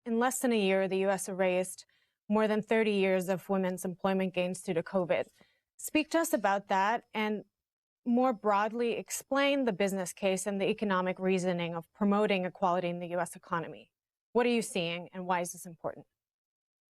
In less than a year, the U.S. erased more than 30 years of women's employment gains due to COVID. Speak to us about that and more broadly explain the business case and the economic reasoning of promoting equality in the U.S. economy. What are you seeing and why is this important?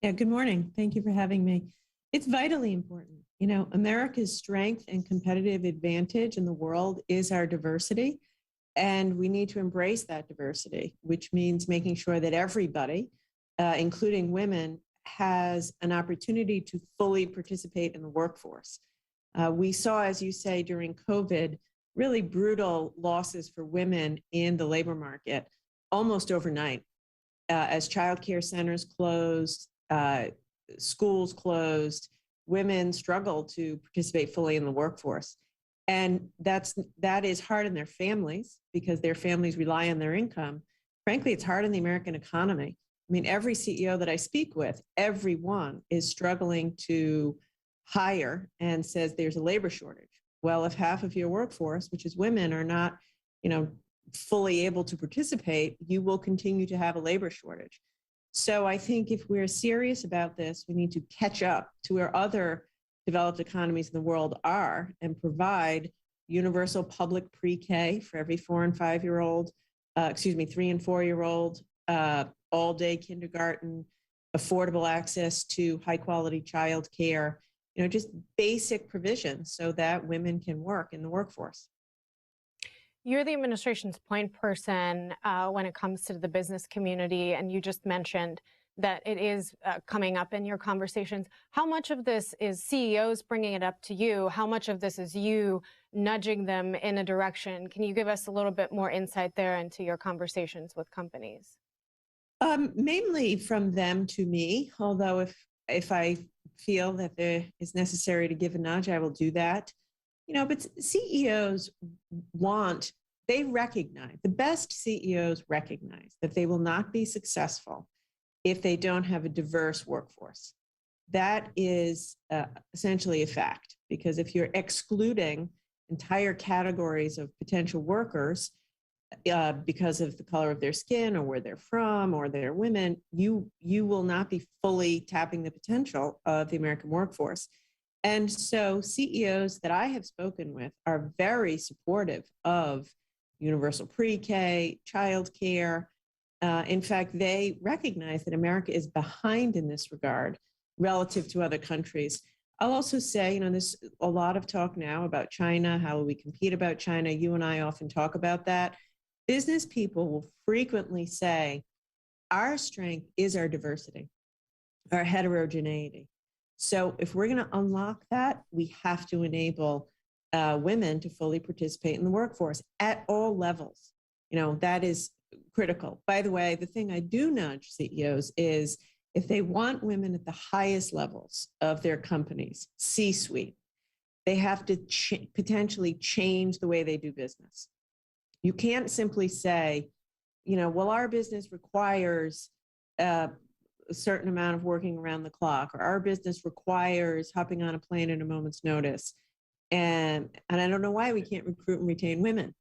Yeah, good morning. Thank you for having me. It's vitally important. You know, America's strength and competitive advantage in the world is our diversity. And we need to embrace that diversity, which means making sure that everybody, including women, has an opportunity to fully participate in the workforce. We saw, as you say, during COVID, really brutal losses for women in the labor market almost overnight. As childcare centers closed, schools closed, women struggled to participate fully in the workforce. And that is hard on their families because their families rely on their income. Frankly, it's hard on the American economy. I mean, every CEO that I speak with, everyone is struggling to hire and says there's a labor shortage. Well, if half of your workforce, which is women, are not, fully able to participate, you will continue to have a labor shortage. So I think if we're serious about this, we need to catch up to where other developed economies in the world are and provide universal public pre-K for every 3 and 4-year-old, all-day kindergarten, affordable access to high-quality childcare, just basic provisions so that women can work in the workforce. You're the administration's point person when it comes to the business community, and you just mentioned that it is coming up in your conversations. How much of this is CEOs bringing it up to you? How much of this is you nudging them in a direction? Can you give us a little bit more insight there into your conversations with companies? Mainly from them to me, although if I feel that it is necessary to give a nudge, I will do that. But CEOs they recognize, the best CEOs recognize that they will not be successful if they don't have a diverse workforce. That is essentially a fact, because if you're excluding entire categories of potential workers because of the color of their skin or where they're from or they're women, you will not be fully tapping the potential of the American workforce. And so CEOs that I have spoken with are very supportive of universal pre-K, childcare. In fact, they recognize that America is behind in this regard relative to other countries. I'll also say, there's a lot of talk now about China, how we compete about China. You and I often talk about that. Business people will frequently say, our strength is our diversity, our heterogeneity. So if we're going to unlock that, we have to enable women to fully participate in the workforce at all levels. That is critical. By the way, the thing I do nudge CEOs is if they want women at the highest levels of their companies, C-suite, they have to potentially change the way they do business. You can't simply say, well, our business requires a certain amount of working around the clock, or our business requires hopping on a plane at a moment's notice. And I don't know why we can't recruit and retain women.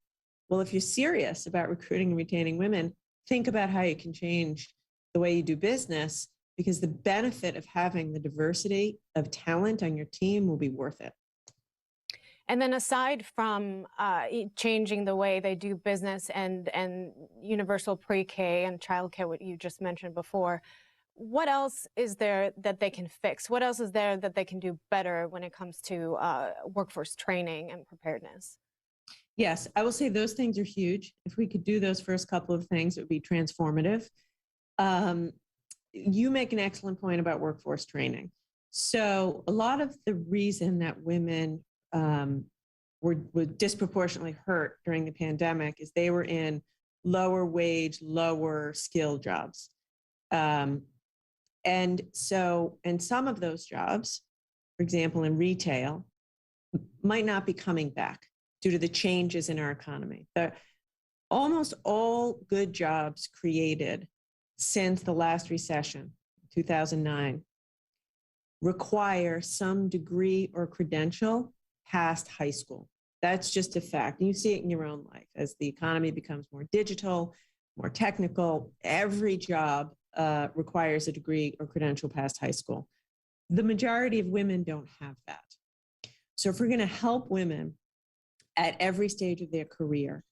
Well, if you're serious about recruiting and retaining women, think about how you can change the way you do business, because the benefit of having the diversity of talent on your team will be worth it. And then aside from changing the way they do business and universal pre-K and childcare, what you just mentioned before, what else is there that they can fix? What else is there that they can do better when it comes to workforce training and preparedness? Yes, I will say those things are huge. If we could do those first couple of things, it would be transformative. You make an excellent point about workforce training. So a lot of the reason that women were disproportionately hurt during the pandemic is they were in lower wage, lower skill jobs. And some of those jobs, for example, in retail, might not be coming back due to the changes in our economy. Almost all good jobs created since the last recession, 2009, require some degree or credential past high school. That's just a fact. And you see it in your own life. As the economy becomes more digital, more technical, every job requires a degree or credential past high school. The majority of women don't have that. So if we're going to help women at every stage of their career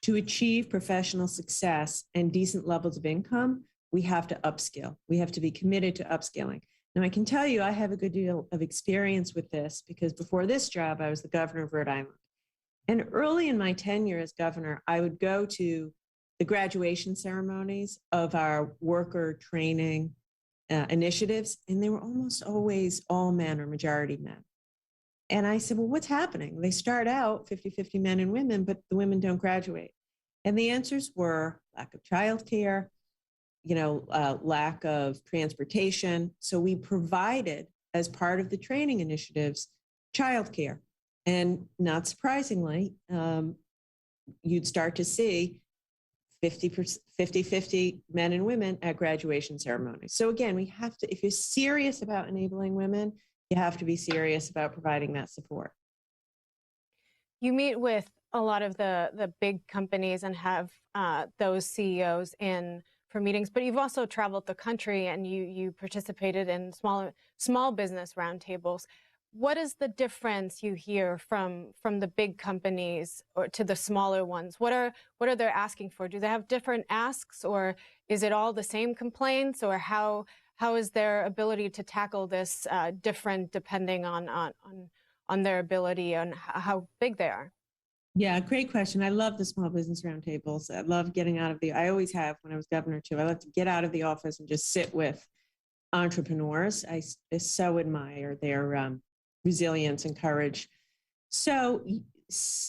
to achieve professional success and decent levels of income, we have to upskill. We have to be committed to upskilling. Now, I can tell you, I have a good deal of experience with this because before this job, I was the governor of Rhode Island. And early in my tenure as governor, I would go to the graduation ceremonies of our worker training initiatives, and they were almost always all men or majority men. And I said, well, what's happening? They start out 50-50 men and women, but the women don't graduate. And the answers were lack of childcare, lack of transportation. So we provided, as part of the training initiatives, childcare. And not surprisingly, you'd start to see 50-50 men and women at graduation ceremonies. So again, we have to, if you're serious about enabling women, you have to be serious about providing that support. You meet with a lot of the big companies and have those CEOs in for meetings, but you've also traveled the country and you participated in small business roundtables. What is the difference you hear from the big companies or to the smaller ones? What are they asking for? Do they have different asks, or is it all the same complaints, or how is their ability to tackle this different depending on their ability and how big they are? Yeah, great question. I love the small business roundtables. I love getting out of I always have when I was governor too. I love to get out of the office and just sit with entrepreneurs. I so admire their resilience and courage. So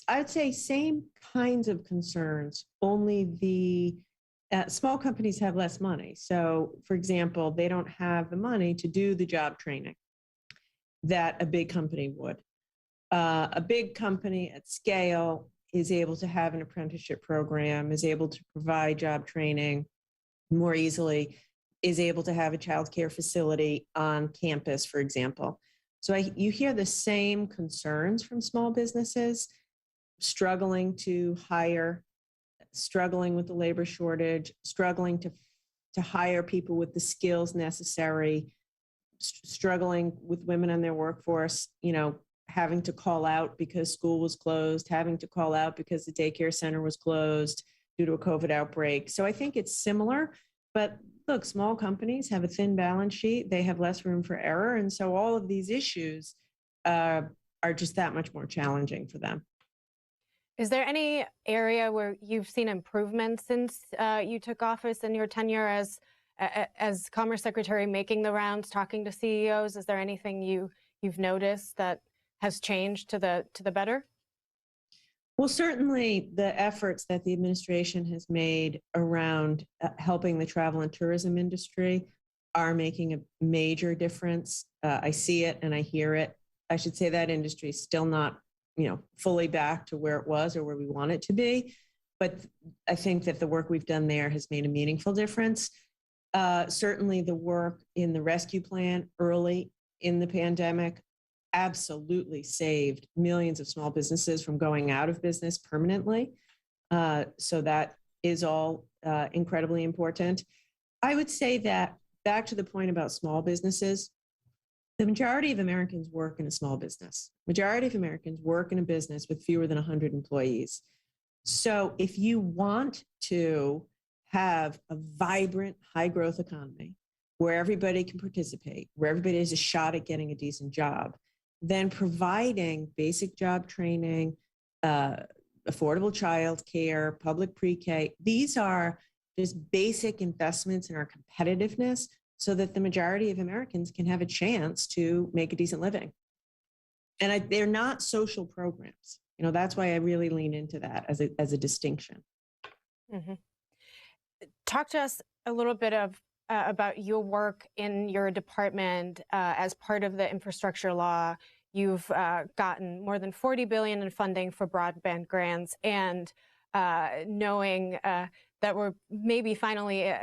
I'd say same kinds of concerns, only the small companies have less money. So for example, they don't have the money to do the job training that a big company would. A big company at scale is able to have an apprenticeship program, is able to provide job training more easily, is able to have a childcare facility on campus, for example. So you hear the same concerns from small businesses, struggling to hire, struggling with the labor shortage, struggling to hire people with the skills necessary, struggling with women in their workforce, having to call out because school was closed, having to call out because the daycare center was closed due to a COVID outbreak. So I think it's similar, but look, small companies have a thin balance sheet. They have less room for error. And so all of these issues are just that much more challenging for them. Is there any area where you've seen improvement since you took office in your tenure as Commerce Secretary, making the rounds, talking to CEOs? Is there anything you've noticed that has changed to the better? Well, certainly the efforts that the administration has made around helping the travel and tourism industry are making a major difference. I see it and I hear it. I should say that industry is still not, fully back to where it was or where we want it to be. But I think that the work we've done there has made a meaningful difference. Certainly the work in the rescue plan early in the pandemic absolutely saved millions of small businesses from going out of business permanently. So that is all incredibly important. I would say that back to the point about small businesses, the majority of Americans work in a small business. Majority of Americans work in a business with fewer than 100 employees. So if you want to have a vibrant, high growth economy where everybody can participate, where everybody has a shot at getting a decent job, then providing basic job training, affordable childcare, public pre-K, these are just basic investments in our competitiveness so that the majority of Americans can have a chance to make a decent living. And they're not social programs. That's why I really lean into that as a distinction. Mm-hmm. Talk to us a little bit about your work in your department as part of the infrastructure law. You've gotten more than $40 billion in funding for broadband grants, and knowing that we're maybe finally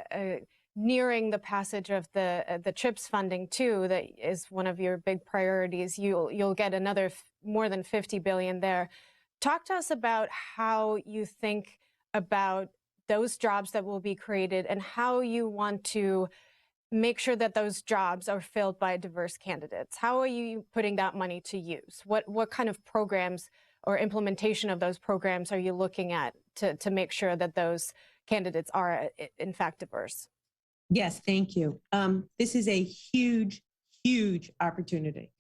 nearing the passage of the CHIPS funding too, that is one of your big priorities. You'll get another more than $50 billion there. Talk to us about how you think about those jobs that will be created and how you want to make sure that those jobs are filled by diverse candidates? How are you putting that money to use? What kind of programs or implementation of those programs are you looking at to make sure that those candidates are in fact diverse? Yes, thank you. This is a huge, huge opportunity.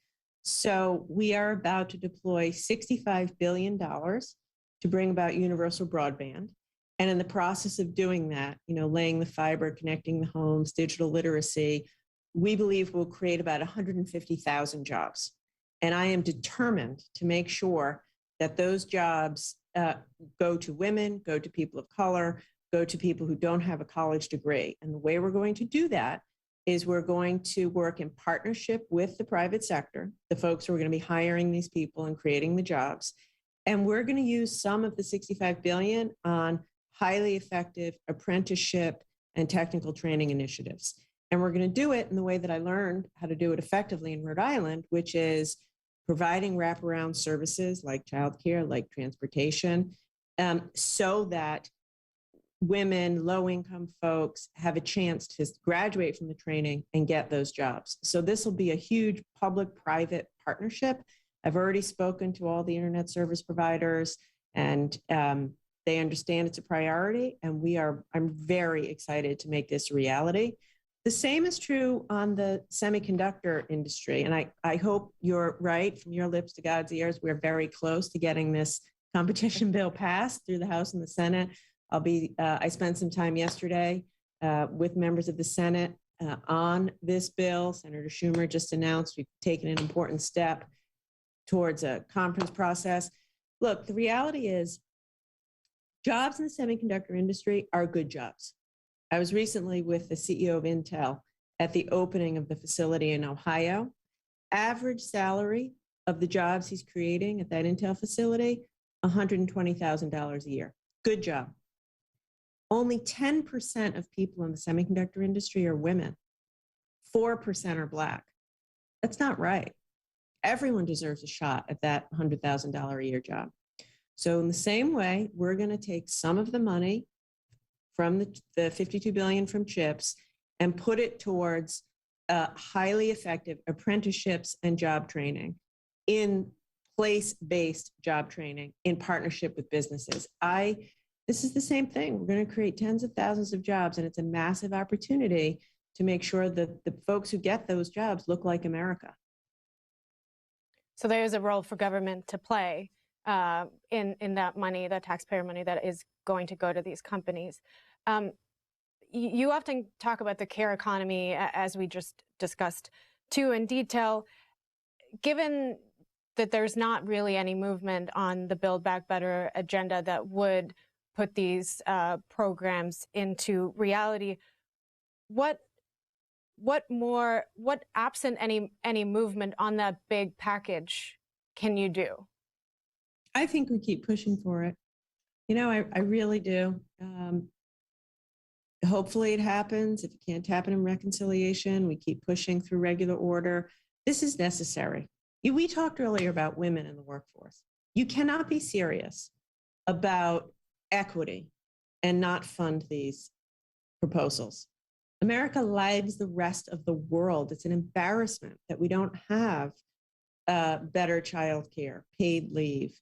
So we are about to deploy $65 billion to bring about universal broadband. And in the process of doing that, laying the fiber, connecting the homes, digital literacy, we believe will create about 150,000 jobs. And I am determined to make sure that those jobs go to women, go to people of color, go to people who don't have a college degree. And the way we're going to do that is we're going to work in partnership with the private sector, the folks who are going to be hiring these people and creating the jobs. And we're going to use some of the $65 billion on highly effective apprenticeship and technical training initiatives. And we're going to do it in the way that I learned how to do it effectively in Rhode Island, which is providing wraparound services like childcare, like transportation, so that women, low-income folks have a chance to graduate from the training and get those jobs. So this will be a huge public-private partnership. I've already spoken to all the internet service providers, and they understand it's a priority, and I'm very excited to make this a reality. The same is true on the semiconductor industry, and I hope you're right, from your lips to God's ears. We're very close to getting this competition bill passed through the House and the Senate. I spent some time yesterday with members of the Senate on this bill. Senator Schumer just announced we've taken an important step towards a conference process. Look, the reality is jobs in the semiconductor industry are good jobs. I was recently with the CEO of Intel at the opening of the facility in Ohio. Average salary of the jobs he's creating at that Intel facility, $120,000 a year. Good job. Only 10% of people in the semiconductor industry are women. 4% are Black. That's not right. Everyone deserves a shot at that $100,000 a year job. So in the same way, we're going to take some of the money from the $52 billion from CHIPS and put it towards highly effective apprenticeships and job training, in place-based job training in partnership with businesses. This is the same thing. We're going to create tens of thousands of jobs, and it's a massive opportunity to make sure that the folks who get those jobs look like America. So there is a role for government to play in that money, that taxpayer money that is going to go to these companies. You often talk about the care economy, as we just discussed, too, in detail. Given that there's not really any movement on the Build Back Better agenda that would put these programs into reality, what absent any movement on that big package can you do? I think we keep pushing for it. I really do. Hopefully it happens. If it can't happen in reconciliation, we keep pushing through regular order. This is necessary. We talked earlier about women in the workforce. You cannot be serious about equity and not fund these proposals. America lags the rest of the world. It's an embarrassment that we don't have better childcare, paid leave,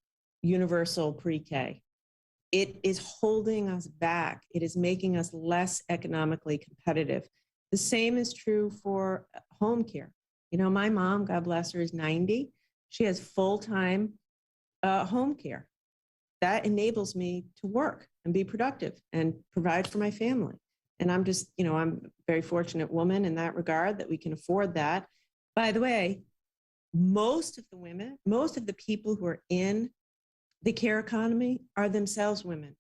universal pre-K. It is holding us back. It is making us less economically competitive. The same is true for home care. My mom, God bless her, is 90. She has full-time home care. That enables me to work and be productive and provide for my family. And I'm just, I'm a very fortunate woman in that regard that we can afford that. By the way, most of the people who are in the care economy are themselves women,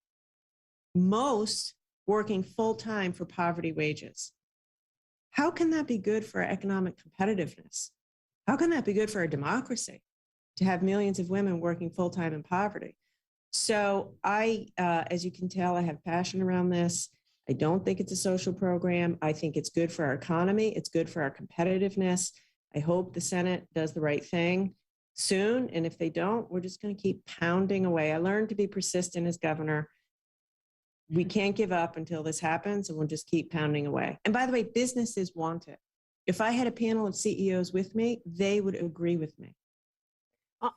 most working full-time for poverty wages. How can that be good for economic competitiveness? How can that be good for our democracy to have millions of women working full-time in poverty? So as you can tell, I have passion around this. I don't think it's a social program. I think it's good for our economy. It's good for our competitiveness. I hope the Senate does the right thing soon. And if they don't, we're just going to keep pounding away. I learned to be persistent as governor. we can't give up until this happens, and we'll just keep pounding away. And by the way, businesses want it. If I had a panel of CEOs with me, they would agree with me.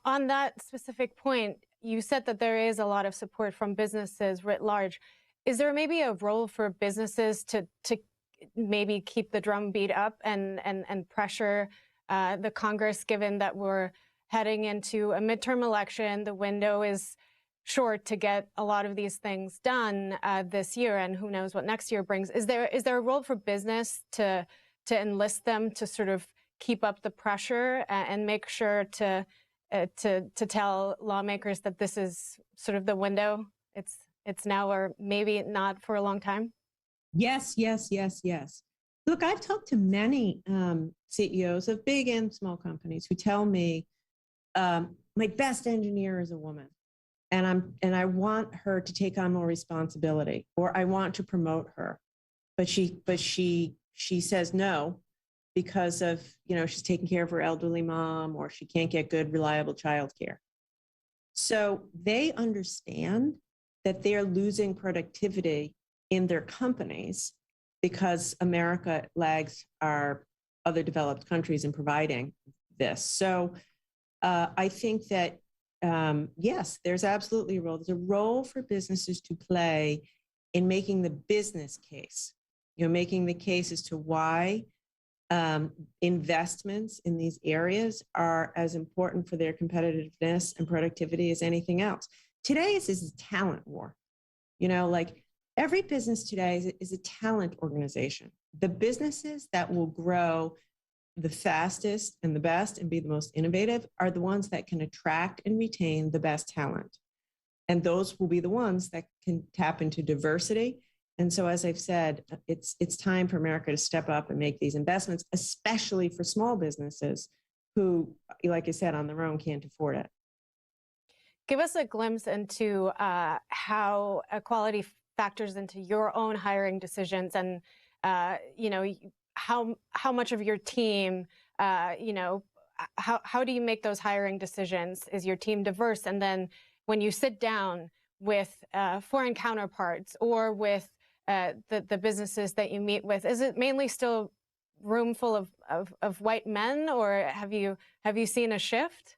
On that specific point, you said that there is a lot of support from businesses writ large. Is there maybe a role for businesses to maybe keep the drumbeat up and pressure the Congress, given that we're heading into a midterm election? The window is short to get a lot of these things done this year, and who knows what next year brings. Is there a role for business to enlist them to sort of keep up the pressure and make sure to tell lawmakers that this is sort of the window? It's now or maybe not for a long time? Yes, yes, yes, yes. Look, I've talked to many CEOs of big and small companies who tell me my best engineer is a woman, and I want her to take on more responsibility, or I want to promote her, but she says no because of, she's taking care of her elderly mom, or she can't get good, reliable childcare. So they understand that they're losing productivity in their companies because America lags our other developed countries in providing this. So I think that, yes, there's absolutely a role. There's a role for businesses to play in making the business case, making the case as to why investments in these areas are as important for their competitiveness and productivity as anything else. Today is a talent war. Like every business today is a talent organization. The businesses that will grow the fastest and the best and be the most innovative are the ones that can attract and retain the best talent. And those will be the ones that can tap into diversity. And so, as I've said, it's time for America to step up and make these investments, especially for small businesses who, like I said, on their own can't afford it. Give us a glimpse into how equality factors into your own hiring decisions, and how much of your team, how do you make those hiring decisions? Is your team diverse? And then when you sit down with foreign counterparts or with the businesses that you meet with, is it mainly still room full of white men, or have you seen a shift?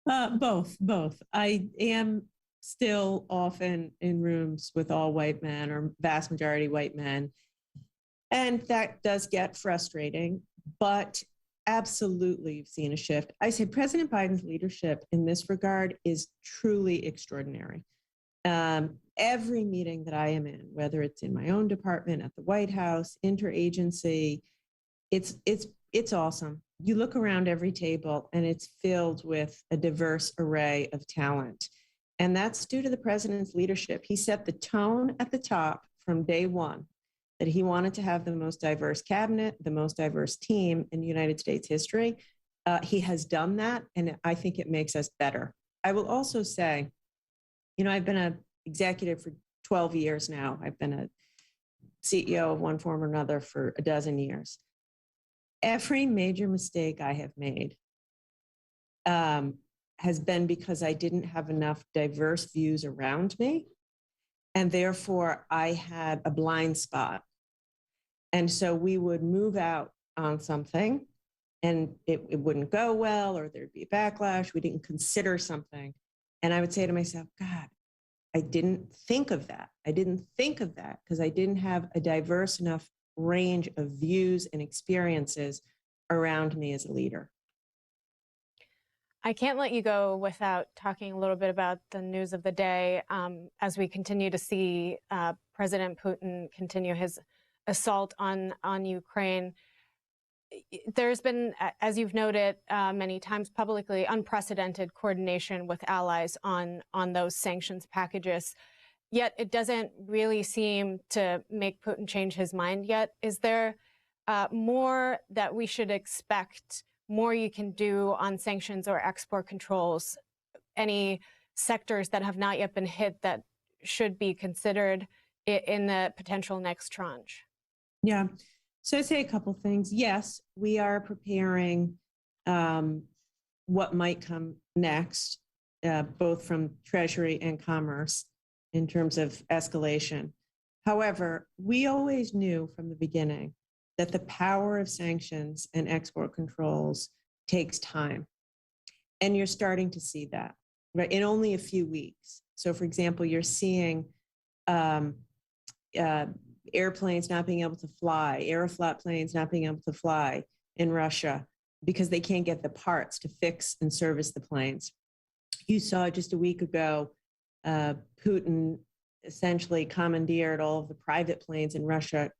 Both. I am still often in rooms with all white men or vast majority white men. And that does get frustrating, but absolutely you've seen a shift. I say President Biden's leadership in this regard is truly extraordinary. Every meeting that I am in, whether it's in my own department, at the White House, interagency, it's awesome. You look around every table and it's filled with a diverse array of talent. And that's due to the president's leadership. He set the tone at the top from day one that he wanted to have the most diverse cabinet, the most diverse team in United States history. He has done that, and I think it makes us better. I will also say, I've been an executive for 12 years now. I've been a CEO of one form or another for a dozen years. Every major mistake I have made has been because I didn't have enough diverse views around me. And therefore, I had a blind spot. And so we would move out on something and it wouldn't go well, or there'd be a backlash. We didn't consider something. And I would say to myself, God, I didn't think of that. I didn't think of that because I didn't have a diverse enough range of views and experiences around me as a leader. I can't let you go without talking a little bit about the news of the day as we continue to see President Putin continue his assault on Ukraine. There's been, as you've noted many times publicly, unprecedented coordination with allies on those sanctions packages. Yet it doesn't really seem to make Putin change his mind yet. Is there more that we should expect, more you can do on sanctions or export controls? Any sectors that have not yet been hit that should be considered in the potential next tranche? Yeah. So I'd say a couple things. Yes, we are preparing what might come next, both from Treasury and Commerce in terms of escalation. However, we always knew from the beginning that the power of sanctions and export controls takes time. And you're starting to see that, right, in only a few weeks. So, for example, you're seeing um, uh, airplanes not being able to fly, Aeroflot planes not being able to fly in Russia because they can't get the parts to fix and service the planes. You saw just a week ago, Putin essentially commandeered all of the private planes in Russia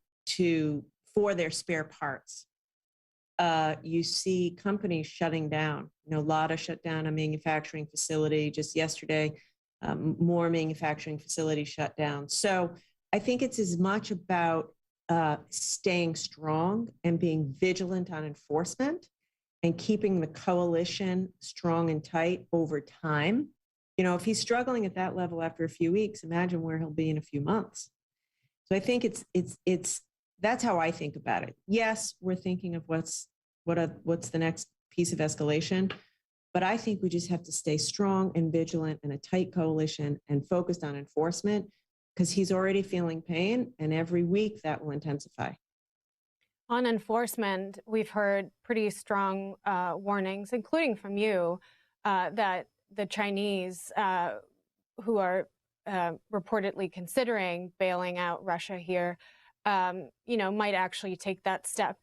for their spare parts. You see companies shutting down. Lada shut down a manufacturing facility just yesterday. More manufacturing facilities shut down. So I think it's as much about staying strong and being vigilant on enforcement and keeping the coalition strong and tight over time. If he's struggling at that level after a few weeks, imagine where he'll be in a few months. So I think that's how I think about it. Yes, we're thinking of what's the next piece of escalation, but I think we just have to stay strong and vigilant in a tight coalition and focused on enforcement, because he's already feeling pain, and every week that will intensify. On enforcement, we've heard pretty strong warnings, including from you, that the Chinese, who are reportedly considering bailing out Russia here, might actually take that step.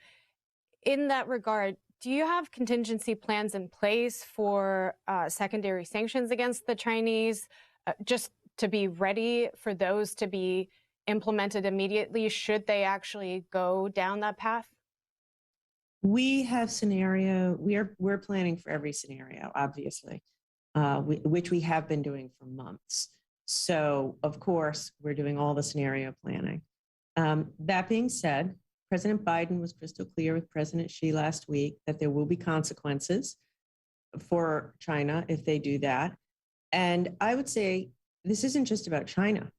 In that regard, do you have contingency plans in place for secondary sanctions against the Chinese, just to be ready for those to be implemented immediately should they actually go down that path? We have we're planning for every scenario, obviously, which we have been doing for months. So, of course, we're doing all the scenario planning. That being said, President Biden was crystal clear with President Xi last week that there will be consequences for China if they do that. And I would say this isn't just about China.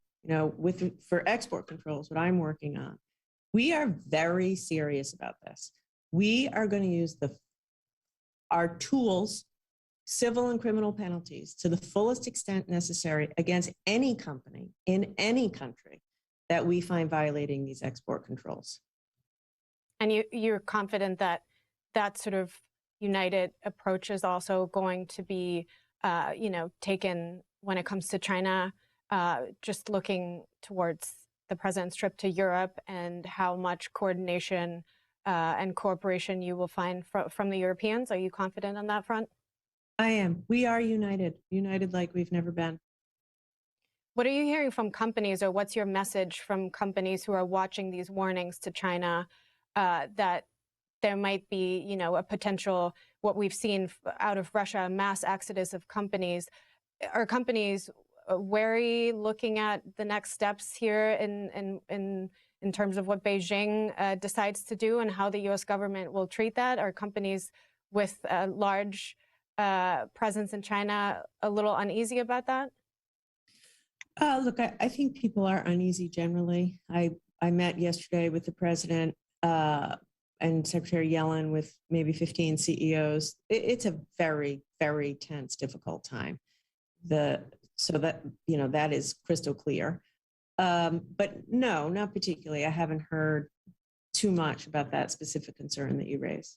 For export controls, what I'm working on, we are very serious about this. We are going to use our tools, civil and criminal penalties, to the fullest extent necessary against any company in any country that we find violating these export controls. And you're confident that that sort of united approach is also going to be, taken when it comes to China, just looking towards the president's trip to Europe and how much coordination and cooperation you will find from the Europeans. Are you confident on that front? I am. We are united like we've never been. What are you hearing from companies, or what's your message from companies who are watching these warnings to China that there might be, a potential, what we've seen out of Russia, a mass exodus of companies? Are companies wary looking at the next steps here in terms of what Beijing decides to do and how the U.S. government will treat that? Are companies with a large presence in China a little uneasy about that? Look, I think people are uneasy generally. I met yesterday with the president and Secretary Yellen with maybe 15 CEOs. It's a very, very tense, difficult time. So that is crystal clear. But no, not particularly. I haven't heard too much about that specific concern that you raised.